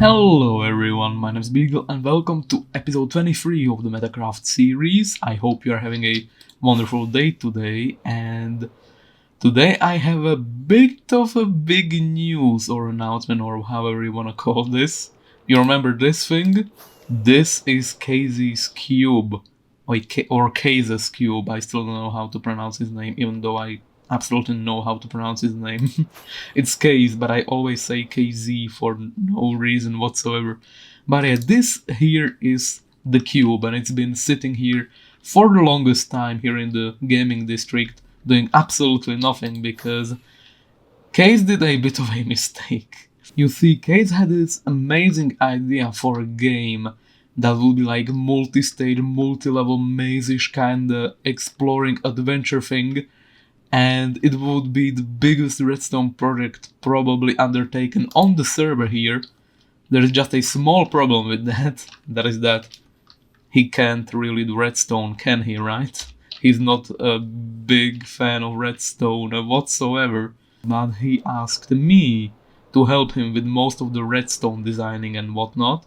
Hello everyone, my name is Bygl and welcome to episode 23 of the Metacraft series. I hope you are having a wonderful day today, and today I have a bit of a big news or announcement, or however you wanna call this. You remember this thing? This is Casey's cube, or Case's cube. I still don't know how to pronounce his name, even though I absolutely know how to pronounce his name. It's Case, but I always say KZ for no reason whatsoever. But yeah, this here is the cube, and it's been sitting here for the longest time here in the gaming district, doing absolutely nothing because Case did a bit of a mistake. You see, Case had this amazing idea for a game that would be like multi-stage, multi-level, maze-ish kinda exploring adventure thing, and it would be the biggest redstone project probably undertaken on the server here. There is just a small problem with that, that is that he can't really do redstone, can he, right? He's not a big fan of redstone whatsoever, but he asked me to help him with most of the redstone designing and whatnot,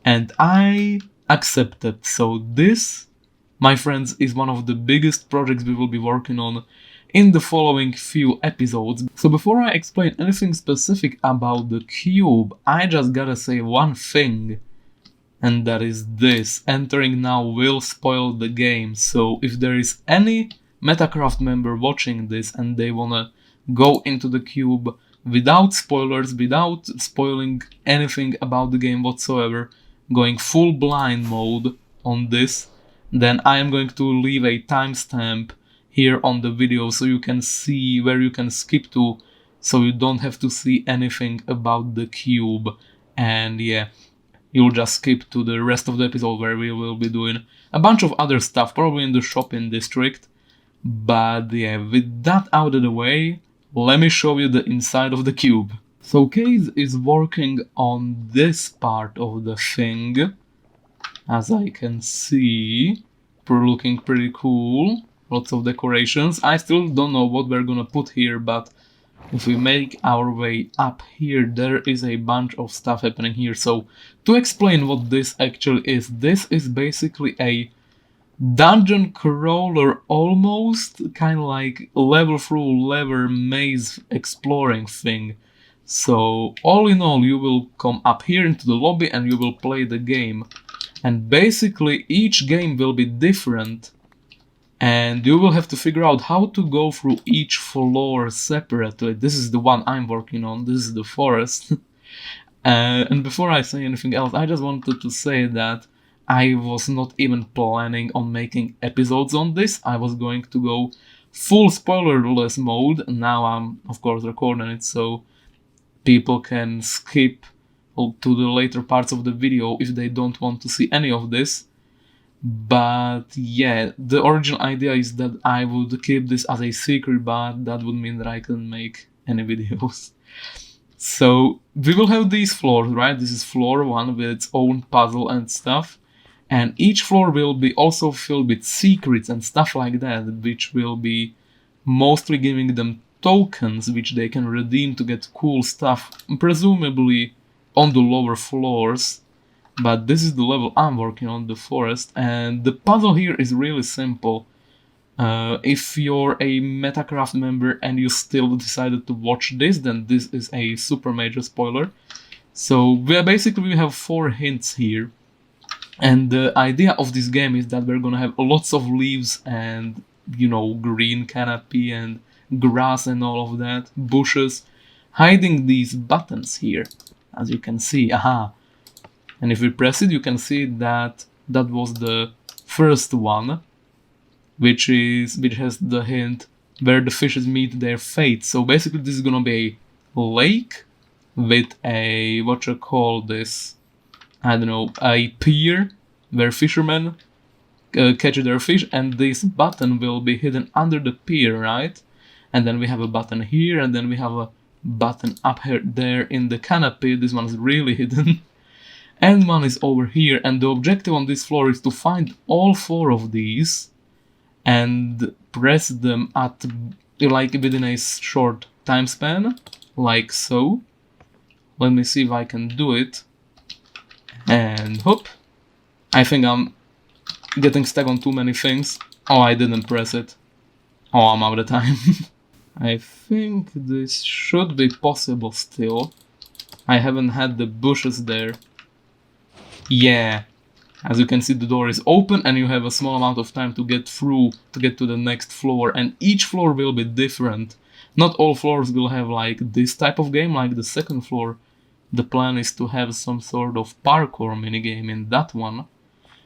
and I accepted. So this, my friends, is one of the biggest projects we will be working on in the following few episodes. So before I explain anything specific about the cube, I just gotta say one thing, and that is this: entering now will spoil the game. So if there is any Metacraft member watching this and they wanna go into the cube without spoilers, without spoiling anything about the game whatsoever, going full blind mode on this, then I am going to leave a timestamp here on the video so you can see where you can skip to, so you don't have to see anything about the cube. And yeah, you'll just skip to the rest of the episode where we will be doing a bunch of other stuff, probably in the shopping district. But yeah, with that out of the way, let me show you the inside of the cube. So Case is working on this part of the thing, as I can see, looking pretty cool. Lots of decorations. I still don't know what we're gonna put here, but if we make our way up here, there is a bunch of stuff happening here. So to explain what this actually is, this is basically a dungeon crawler, almost kind of like level through level maze exploring thing. So all in all, you will come up here into the lobby and you will play the game, and basically each game will be different, and you will have to figure out how to go through each floor separately. This is the one I'm working on, this is the forest. And before I say anything else, I just wanted to say that I was not even planning on making episodes on this. I was going to go full spoilerless mode. Now I'm of course recording it so people can skip to the later parts of the video if they don't want to see any of this. But yeah, the original idea is that I would keep this as a secret, but that would mean that I couldn't make any videos. So we will have these floors, right? This is floor 1 with its own puzzle and stuff, and each floor will be also filled with secrets and stuff like that, which will be mostly giving them tokens which they can redeem to get cool stuff, presumably on the lower floors. But this is the level I'm working on, the forest, and the puzzle here is really simple. If you're a Metacraft member and you still decided to watch this, then this is a super major spoiler. So we have 4 hints here, and the idea of this game is that we're gonna have lots of leaves and, you know, green canopy and grass and all of that, bushes, hiding these buttons here, as you can see. Aha! And if we press it, you can see that that was the first one, which has the hint where the fishes meet their fate. So basically this is gonna be a lake with a, what you call this, I don't know, a pier where fishermen catch their fish, and this button will be hidden under the pier, right? And then we have a button here, and then we have a button up here there in the canopy. This one is really hidden. And one is over here, and the objective on this floor is to find all 4 of these and press them at, like, within a short time span, like so. Let me see if I can do it. And hoop. I think I'm getting stuck on too many things. Oh, I didn't press it. Oh, I'm out of time. I think this should be possible still. I haven't had the bushes there. Yeah. As you can see, the door is open and you have a small amount of time to get through, to get to the next floor, and each floor will be different. Not all floors will have like this type of game, like the second floor. The plan is to have some sort of parkour minigame in that one.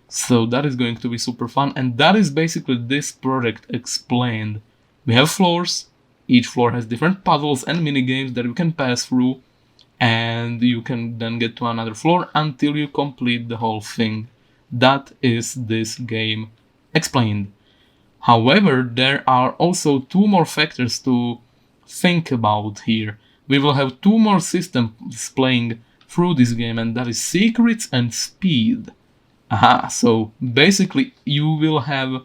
So that is going to be super fun, and that is basically this project explained. We have floors, each floor has different puzzles and minigames that you can pass through, and you can then get to another floor until you complete the whole thing. That is this game explained. However, there are also two more factors to think about here. We will have two more systems playing through this game, and that is secrets and speed. Aha, so basically you will have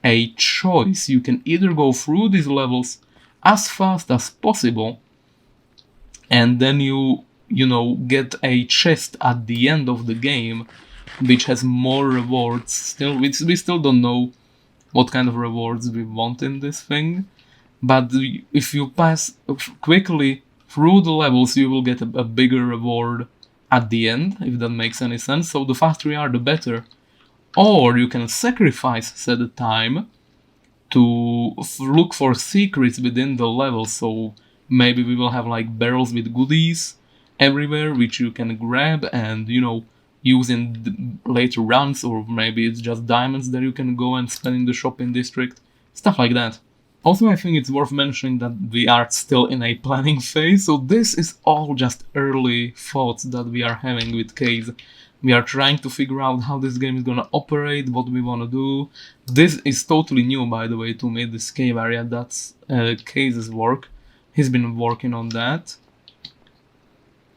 a choice. You can either go through these levels as fast as possible, and then you get a chest at the end of the game which has more rewards. Still, we still don't know what kind of rewards we want in this thing, but if you pass quickly through the levels you will get a bigger reward at the end, if that makes any sense. So the faster you are, the better. Or you can sacrifice said time to look for secrets within the level. So maybe we will have like barrels with goodies everywhere which you can grab and use in later runs, or maybe it's just diamonds that you can go and spend in the shopping district, stuff like that. Also, I think it's worth mentioning that we are still in a planning phase, so this is all just early thoughts that we are having with Case. We are trying to figure out how this game is gonna operate, what we wanna do. This is totally new, by the way, to me, this cave area. That's Case's work. He's been working on that.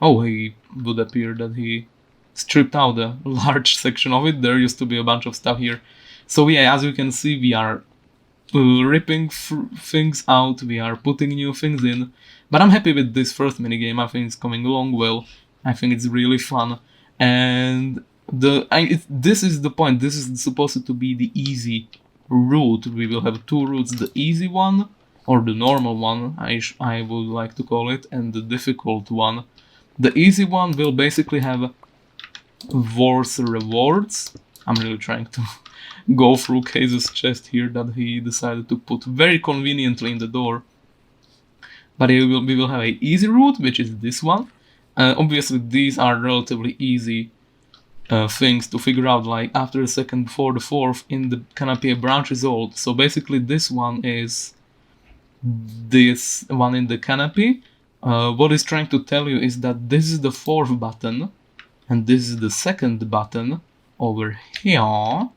Oh, he would appear that he stripped out a large section of it. There used to be a bunch of stuff here. So yeah, as you can see, we are ripping things out, we are putting new things in. But I'm happy with this first minigame. I think it's coming along well. I think it's really fun. And this is the point. This is supposed to be the easy route. We will have two routes, the easy one, or the normal one, I would like to call it, and the difficult one. The easy one will basically have worse rewards. I'm really trying to go through Case's chest here that he decided to put very conveniently in the door. But we will have an easy route, which is this one. Obviously these are relatively easy things to figure out, like after the second, for the fourth in the canopy a branch is old. So basically this one is this one in the canopy. What it's trying to tell you is that this is the fourth button and this is the second button over here.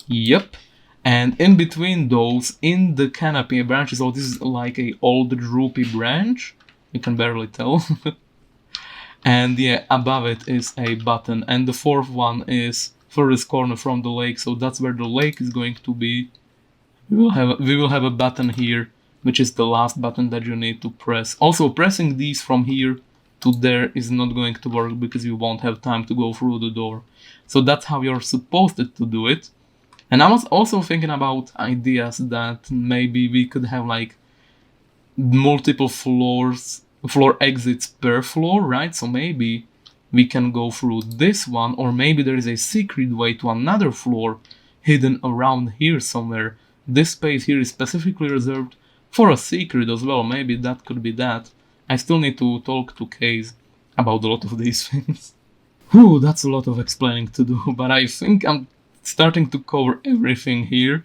Yep. And in between those, in the canopy branches, so this is like a old droopy branch, you can barely tell. And yeah, above it is a button, and the fourth one is furthest corner from the lake, so that's where the lake is going to be. We will have a button here, which is the last button that you need to press. Also, pressing these from here to there is not going to work because you won't have time to go through the door. So that's how you're supposed to do it. And I was also thinking about ideas that maybe we could have like multiple floor exits per floor, right? So maybe we can go through this one, or maybe there is a secret way to another floor hidden around here somewhere. This space here is specifically reserved for a secret as well. Maybe that could be that. I still need to talk to Case about a lot of these things. Whew, that's a lot of explaining to do, but I think I'm starting to cover everything here.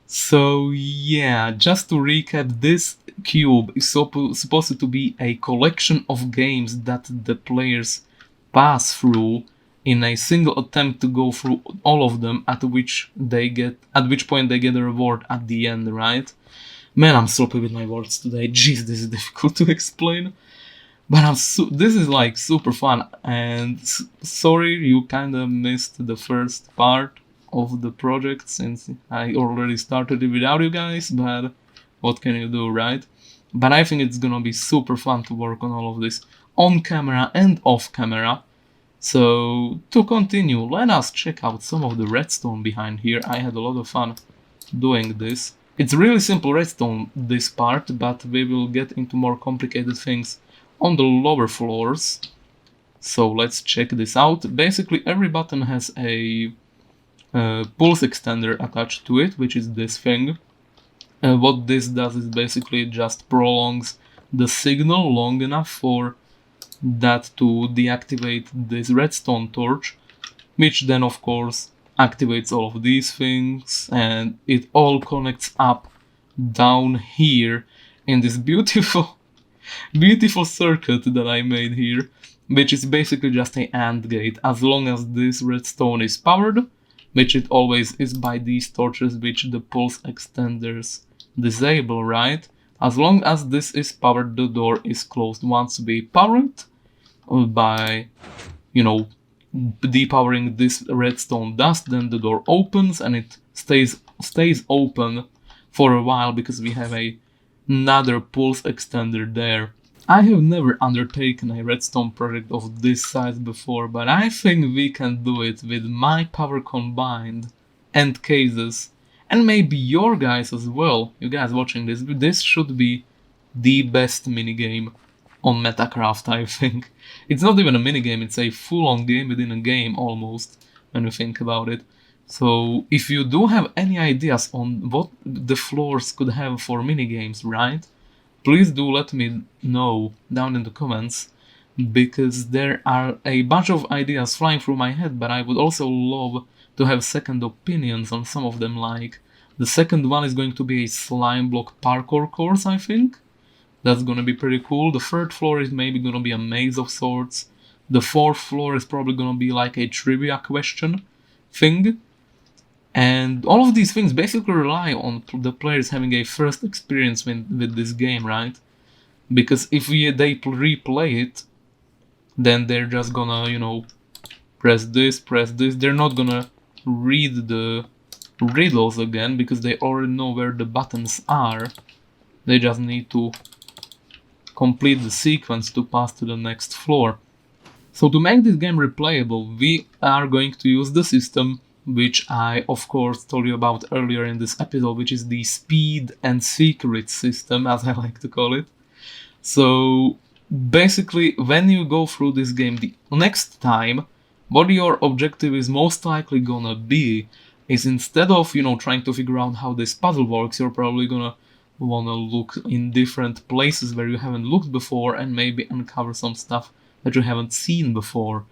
So yeah, just to recap, this cube is supposed to be a collection of games that the players pass through in a single attempt to go through all of them, at which point they get a reward at the end, right? Man, I'm sloppy with my words today. Jeez, this is difficult to explain. But this is like super fun, and sorry you kinda missed the first part of the project since I already started it without you guys, but what can you do, right? But I think it's gonna be super fun to work on all of this on camera and off camera. So to continue, let us check out some of the redstone behind here. I had a lot of fun doing this. It's really simple redstone, this part, but we will get into more complicated things on the lower floors. So let's check this out. Basically every button has a pulse extender attached to it, which is this thing. What this does is basically just prolongs the signal long enough for that to deactivate this redstone torch, which then of course activates all of these things, and it all connects up down here in this beautiful beautiful circuit that I made here, which is basically just a AND gate. As long as this redstone is powered, which it always is by these torches which the pulse extenders disable, right? As long as this is powered, the door is closed. Once we power it by, you know, depowering this redstone dust, then the door opens and it stays open for a while because we have another pulse extender there. I have never undertaken a redstone project of this size before, but I think we can do it with my power combined and cases, and maybe your guys as well. You guys watching this, this should be the best minigame on Metacraft, I think. It's not even a minigame, it's a full-on game within a game almost, when you think about it. So if you do have any ideas on what the floors could have for minigames, right? Please do let me know down in the comments, because there are a bunch of ideas flying through my head, but I would also love to have second opinions on some of them. Like, the second one is going to be a slime block parkour course, I think. That's gonna be pretty cool. The third floor is maybe gonna be a maze of sorts. The fourth floor is probably gonna be like a trivia question thing. And all of these things basically rely on the players having a first experience with this game, right? Because if they replay it, then they're just gonna, you know, press this. They're not gonna read the riddles again because they already know where the buttons are. They just need to complete the sequence to pass to the next floor. So to make this game replayable, we are going to use the system which I of course told you about earlier in this episode, which is the speed and secret system, as I like to call it. So basically, when you go through this game the next time, what your objective is most likely gonna be is, instead of, you know, trying to figure out how this puzzle works, you're probably gonna wanna look in different places where you haven't looked before and maybe uncover some stuff that you haven't seen before.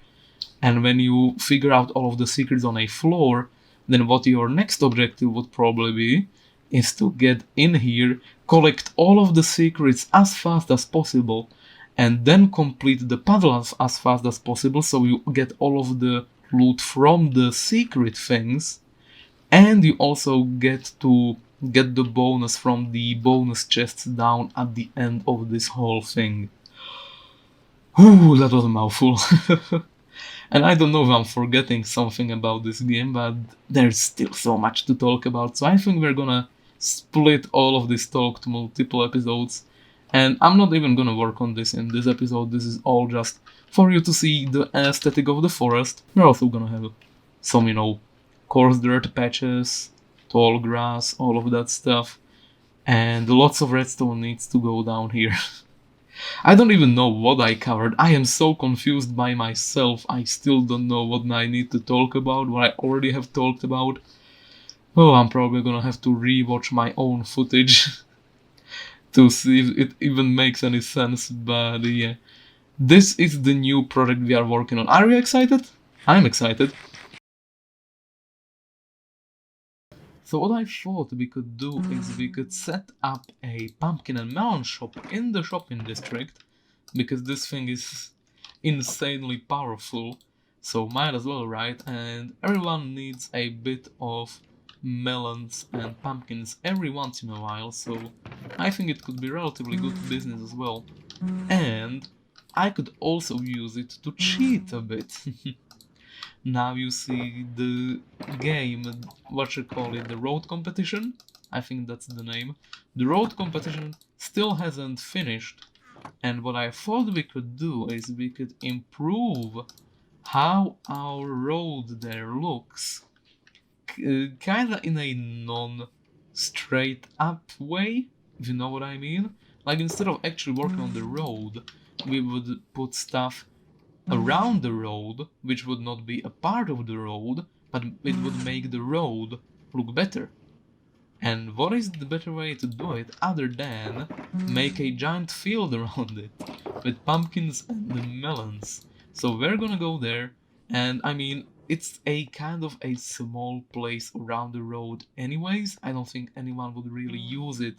And when you figure out all of the secrets on a floor, then what your next objective would probably be is to get in here, collect all of the secrets as fast as possible, and then complete the puzzle as fast as possible, so you get all of the loot from the secret things, and you also get to get the bonus from the bonus chests down at the end of this whole thing. Ooh, that was a mouthful. And I don't know if I'm forgetting something about this game, but there's still so much to talk about, so I think we're gonna split all of this talk to multiple episodes. And I'm not even gonna work on this in this episode, this is all just for you to see the aesthetic of the forest. We're also gonna have some, you know, coarse dirt patches, tall grass, all of that stuff. And lots of redstone needs to go down here. I don't even know what I covered. I am so confused by myself. I still don't know what I need to talk about, what I already have talked about. Oh, I'm probably gonna have to rewatch my own footage to see if it even makes any sense, but yeah. This is the new project we are working on. Are you excited? I'm excited. So what I thought we could do is we could set up a pumpkin and melon shop in the shopping district, because this thing is insanely powerful, so might as well, right? And everyone needs a bit of melons and pumpkins every once in a while, so I think it could be relatively good business as well. And I could also use it to cheat a bit. Now you see the game, what you call it, the road competition? I think that's the name. The road competition still hasn't finished, and what I thought we could do is we could improve how our road there looks. Kinda in a non-straight up way, if you know what I mean. Like instead of actually working on the road, we would put stuff around the road, which would not be a part of the road, but it would make the road look better. And what is the better way to do it other than make a giant field around it with pumpkins and melons? So we're gonna go there, and I mean, it's a kind of a small place around the road anyways. I don't think anyone would really use it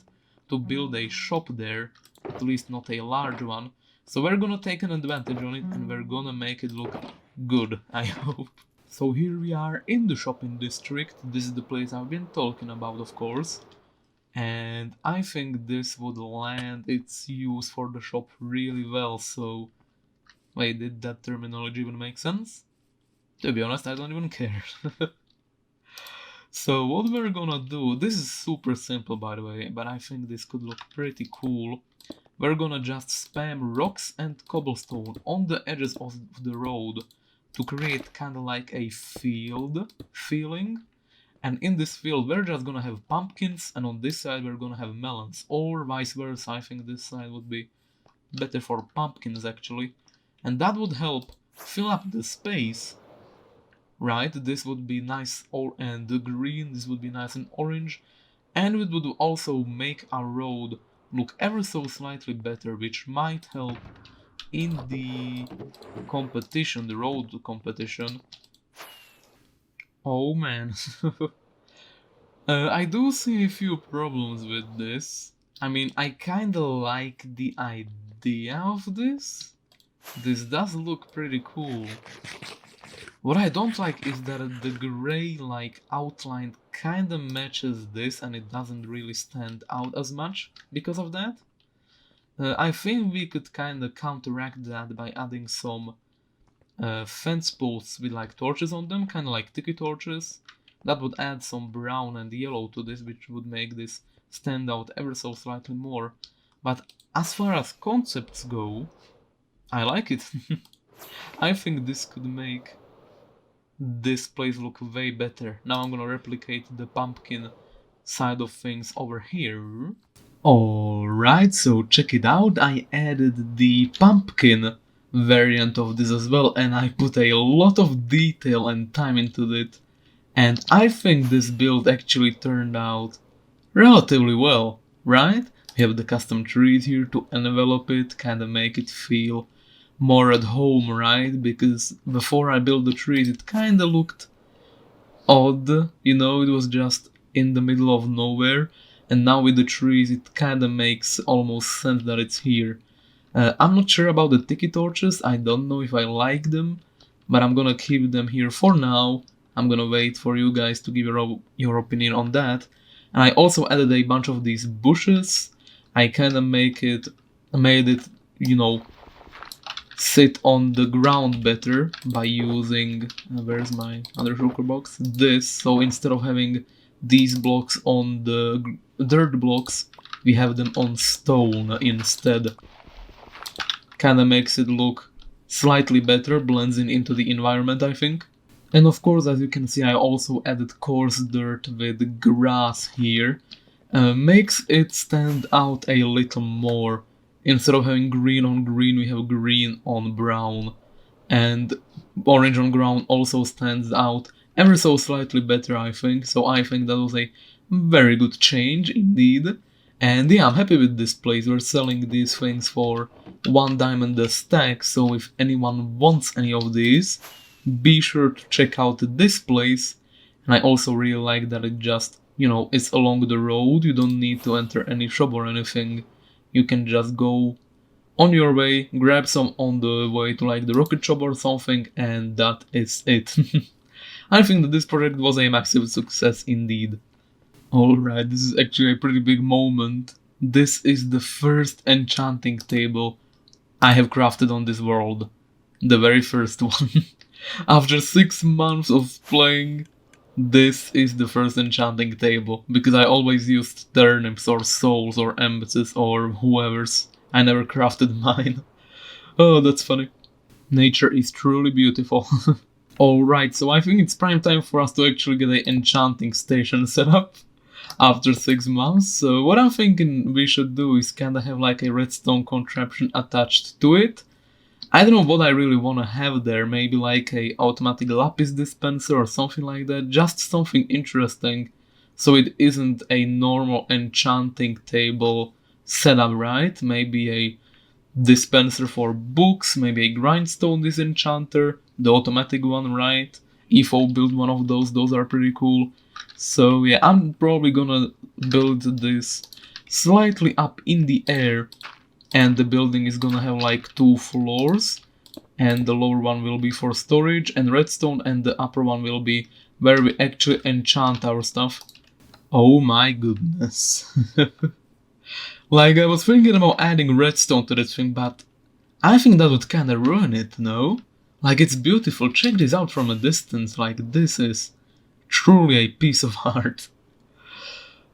to build a shop there, at least not a large one. So we're gonna take an advantage on it and we're gonna make it look good, I hope. So here we are in the shopping district. This is the place I've been talking about, of course. And I think this would land its use for the shop really well, so... Wait, did that terminology even make sense? To be honest, I don't even care. So what we're gonna do, this is super simple by the way, but I think this could look pretty cool. We're gonna just spam rocks and cobblestone on the edges of the road to create kind of like a field feeling. And in this field we're just gonna have pumpkins, and on this side we're gonna have melons, or vice versa. I think this side would be better for pumpkins actually, and that would help fill up the space, right? This would be nice, and the green, this would be nice and orange, and it would also make our road look ever so slightly better, which might help in the competition, the road competition. Oh man. I do see a few problems with this. I mean, I kinda like the idea of this. This does look pretty cool. What I don't like is that the gray like outline kinda matches this and it doesn't really stand out as much because of that. I think we could kinda counteract that by adding some fence posts with like torches on them, kinda like tiki torches. That would add some brown and yellow to this, which would make this stand out ever so slightly more. But as far as concepts go, I like it. I think this could make this place look way better. Now I'm gonna replicate the pumpkin side of things over here. Alright, so check it out. I added the pumpkin variant of this as well, and I put a lot of detail and time into it. And I think this build actually turned out relatively well, right? We have the custom trees here to envelop it, kinda make it feel more at home, right? Because before I built the trees it kinda looked odd, you know, it was just in the middle of nowhere, and now with the trees it kinda makes almost sense that it's here. I'm not sure about the tiki torches, I don't know if I like them, but I'm gonna keep them here for now. I'm gonna wait for you guys to give your opinion on that. And I also added a bunch of these bushes. I kinda made it, you know, sit on the ground better by using, where's my other shulker box? This. So instead of having these blocks on the dirt blocks, we have them on stone instead. Kinda makes it look slightly better, blends into the environment, I think. And of course, as you can see, I also added coarse dirt with grass here. Makes it stand out a little more. Instead of having green on green, we have green on brown. And orange on brown also stands out ever so slightly better, I think. So I think that was a very good change indeed. And yeah, I'm happy with this place. We're selling these things for 1 diamond a stack, so if anyone wants any of these, be sure to check out this place. And I also really like that it just, you know, it's along the road. You don't need to enter any shop or anything. You can just go on your way, grab some on the way to like the rocket shop or something, and that is it. I think that this project was a massive success indeed. Alright, this is actually a pretty big moment. This is the first enchanting table I have crafted on this world. The very first one. After 6 months of playing, this is the first enchanting table, because I always used turnips or souls or embasses or whoever's. I never crafted mine. Oh, that's funny. Nature is truly beautiful. Alright, so I think it's prime time for us to actually get an enchanting station set up after 6 months. So what I'm thinking we should do is kinda have like a redstone contraption attached to it. I don't know what I really wanna have there, maybe like a automatic lapis dispenser or something like that, just something interesting, so it isn't a normal enchanting table setup, right? Maybe a dispenser for books, maybe a grindstone disenchanter, the automatic one, right? EFO built one of those are pretty cool. So yeah, I'm probably gonna build this slightly up in the air, and the building is gonna have like 2 floors, and the lower one will be for storage and redstone, and the upper one will be where we actually enchant our stuff. Oh my goodness. Like, I was thinking about adding redstone to this thing, but I think that would kinda ruin it, no? Like, it's beautiful, check this out from a distance, like, this is truly a piece of art.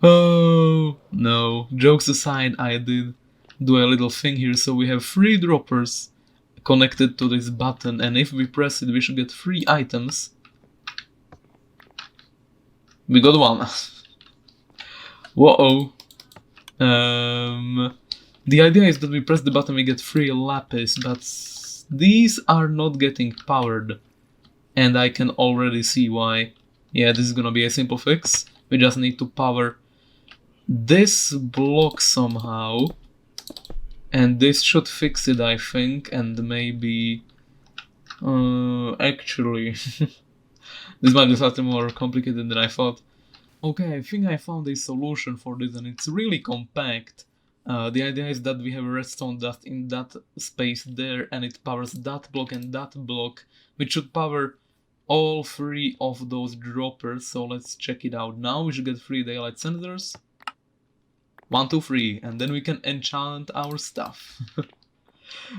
Oh, no, jokes aside, I did do a little thing here, so we have 3 droppers connected to this button, and if we press it, we should get 3 items. We got 1. Whoa. The idea is that we press the button, we get 3 lapis, but these are not getting powered, and I can already see why. Yeah, this is gonna be a simple fix. We just need to power this block somehow, and this should fix it, I think, and maybe... actually... this might be slightly more complicated than I thought. Okay, I think I found a solution for this, and it's really compact. The idea is that we have a redstone dust in that space there, and it powers that block and that block, which should power all 3 of those droppers. So let's check it out now. We should get 3 daylight sensors. 1, 2, 3, and then we can enchant our stuff.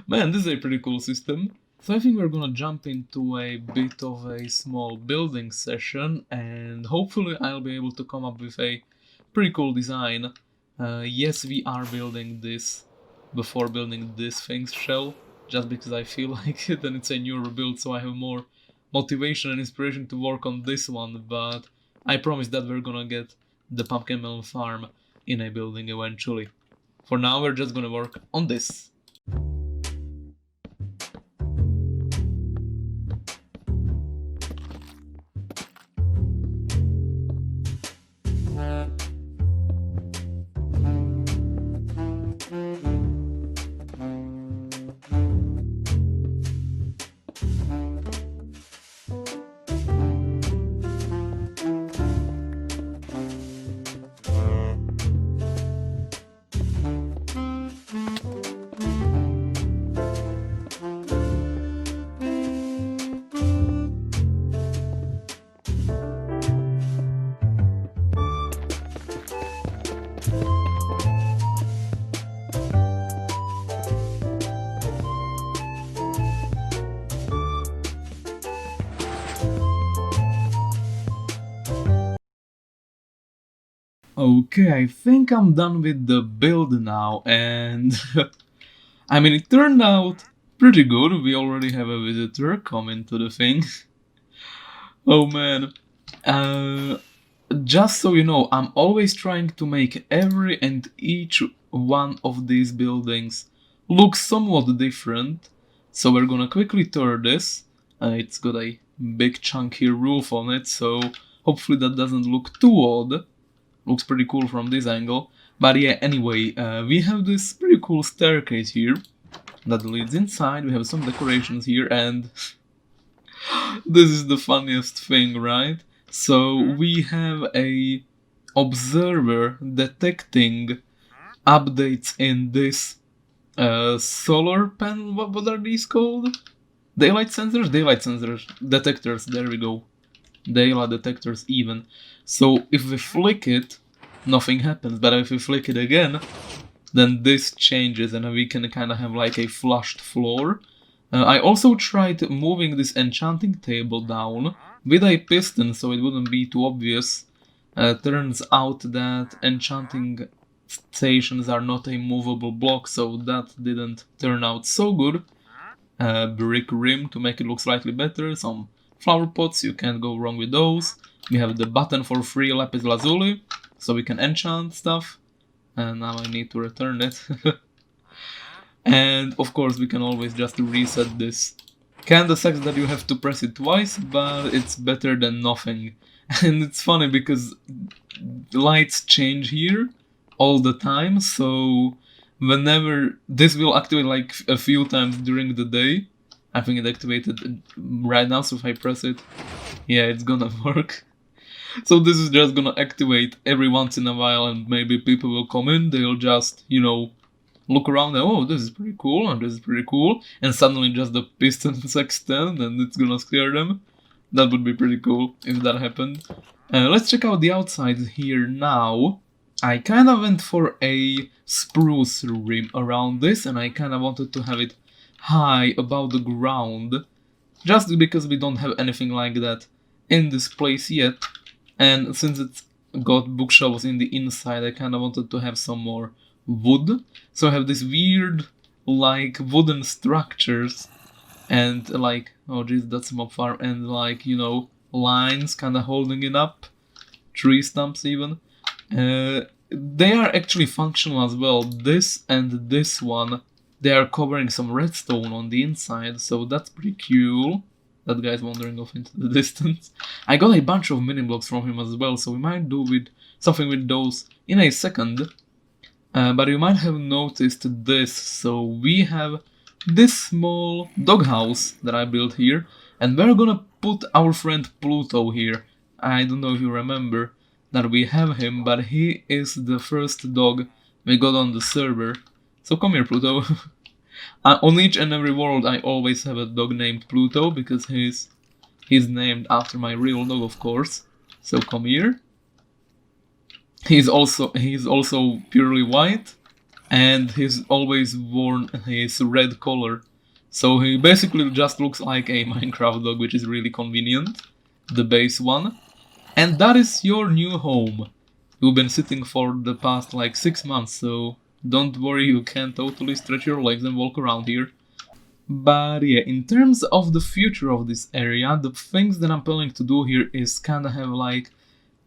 Man, this is a pretty cool system. So I think we're gonna jump into a bit of a small building session, and hopefully I'll be able to come up with a pretty cool design. Yes, we are building this before building this thing's shell, just because I feel like it, and it's a newer build, so I have more motivation and inspiration to work on this one, but I promise that we're gonna get the pumpkin melon farm in a building eventually. For now, we're just gonna work on this. Okay, I think I'm done with the build now, and I mean, it turned out pretty good. We already have a visitor coming to the thing. Oh man. Just so you know, I'm always trying to make every and each one of these buildings look somewhat different. So we're gonna quickly tour this. It's got a big chunky roof on it, so hopefully that doesn't look too odd. Looks pretty cool from this angle. But yeah, anyway, we have this pretty cool staircase here that leads inside. We have some decorations here, and this is the funniest thing, right? So we have a observer detecting updates in this solar panel. What are these called? Daylight sensors? Daylight sensors. Detectors, there we go. Daylight detectors even. So if we flick it, nothing happens, but if we flick it again, then this changes and we can kind of have like a flushed floor. I also tried moving this enchanting table down with a piston so it wouldn't be too obvious. Turns out that enchanting stations are not a movable block, so that didn't turn out so good. brick rim to make it look slightly better, some flower pots, you can't go wrong with those. We have the button for free lapis lazuli, so we can enchant stuff. And now I need to return it. And of course we can always just reset this. Kinda sucks that you have to press it twice, but it's better than nothing. And it's funny because lights change here all the time, so whenever this will activate like a few times during the day. I think it activated right now, so if I press it, yeah, it's gonna work. So this is just gonna activate every once in a while, and maybe people will come in, they'll just, you know, look around and, oh, this is pretty cool, and this is pretty cool, and suddenly just the pistons extend and it's gonna scare them. That would be pretty cool if that happened. Let's check out the outside here now. I kinda went for a spruce rim around this, and I kinda wanted to have it high above the ground, just because we don't have anything like that in this place yet. And since it's got bookshelves in the inside, I kinda wanted to have some more wood. So I have this weird, like, wooden structures, and like, oh jeez, that's a mob farm, and like, you know, lines kinda holding it up, tree stumps even. They are actually functional as well. This and this one, they are covering some redstone on the inside, so that's pretty cool. That guy's wandering off into the distance. I got a bunch of mini blocks from him as well, so we might do with something with those in a second. But you might have noticed this. So we have this small doghouse that I built here, and we're gonna put our friend Pluto here. I don't know if you remember that we have him, but he is the first dog we got on the server. So come here, Pluto. On each and every world I always have a dog named Pluto, because he's named after my real dog, of course. So come here. He's also purely white, and he's always worn his red color. So he basically just looks like a Minecraft dog, which is really convenient. The base one. And that is your new home. You've been sitting for the past like 6 months, so don't worry, you can totally stretch your legs and walk around here. But yeah, in terms of the future of this area, the things that I'm planning to do here is kinda have like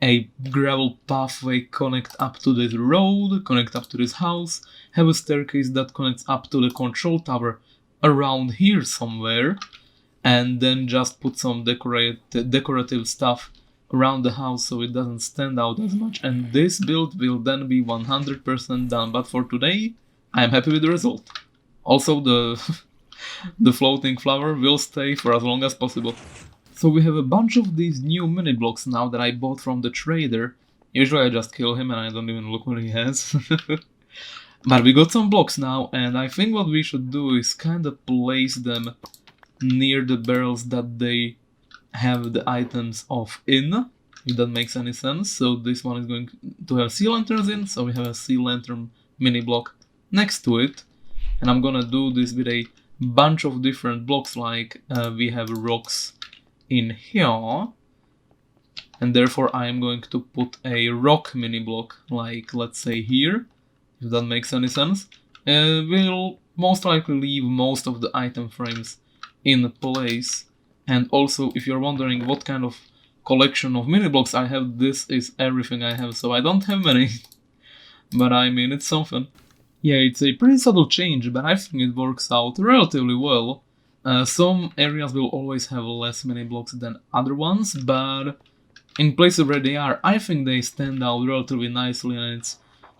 a gravel pathway connect up to this road, connect up to this house, have a staircase that connects up to the control tower around here somewhere, and then just put some decorative stuff around the house so it doesn't stand out as much. And this build will then be 100% done, but for today I'm happy with the result. Also the floating flower will stay for as long as possible. So we have a bunch of these new mini blocks now that I bought from the trader. Usually I just kill him and I don't even look what he has. But we got some blocks now, and I think what we should do is kinda place them near the barrels that they have the items of in, if that makes any sense. So this one is going to have sea lanterns in, so we have a sea lantern mini block next to it. And I'm gonna do this with a bunch of different blocks, like we have rocks in here, and therefore I am going to put a rock mini block, like let's say here, if that makes any sense. We'll most likely leave most of the item frames in place. And also, if you're wondering what kind of collection of mini blocks I have, this is everything I have, so I don't have many. But I mean, it's something. Yeah, it's a pretty subtle change, but I think it works out relatively well. Some areas will always have less mini blocks than other ones, but in places where they are, I think they stand out relatively nicely, and it's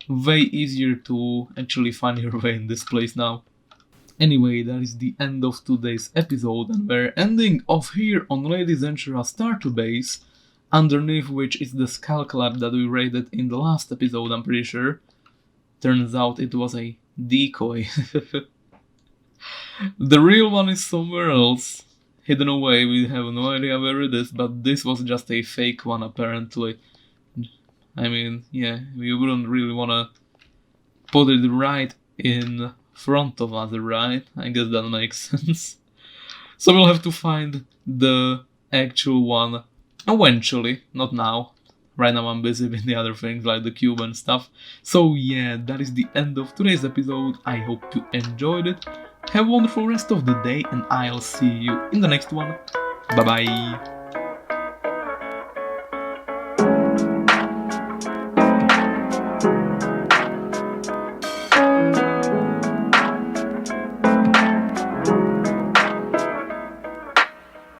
way easier to actually find your way in this place now. Anyway, that is the end of today's episode, and we're ending off here on Lady Zenshara Starter Base, underneath which is the Skull Club that we raided in the last episode, I'm pretty sure. Turns out it was a decoy. The real one is somewhere else, hidden away. We have no idea where it is, but this was just a fake one apparently. I mean, yeah, we wouldn't really wanna put it right in front of us, right? I guess that makes sense. So we'll have to find the actual one eventually, not now. Right now I'm busy with the other things like the cube and stuff. So yeah, that is the end of today's episode. I hope you enjoyed it. Have a wonderful rest of the day, and I'll see you in the next one. Bye bye.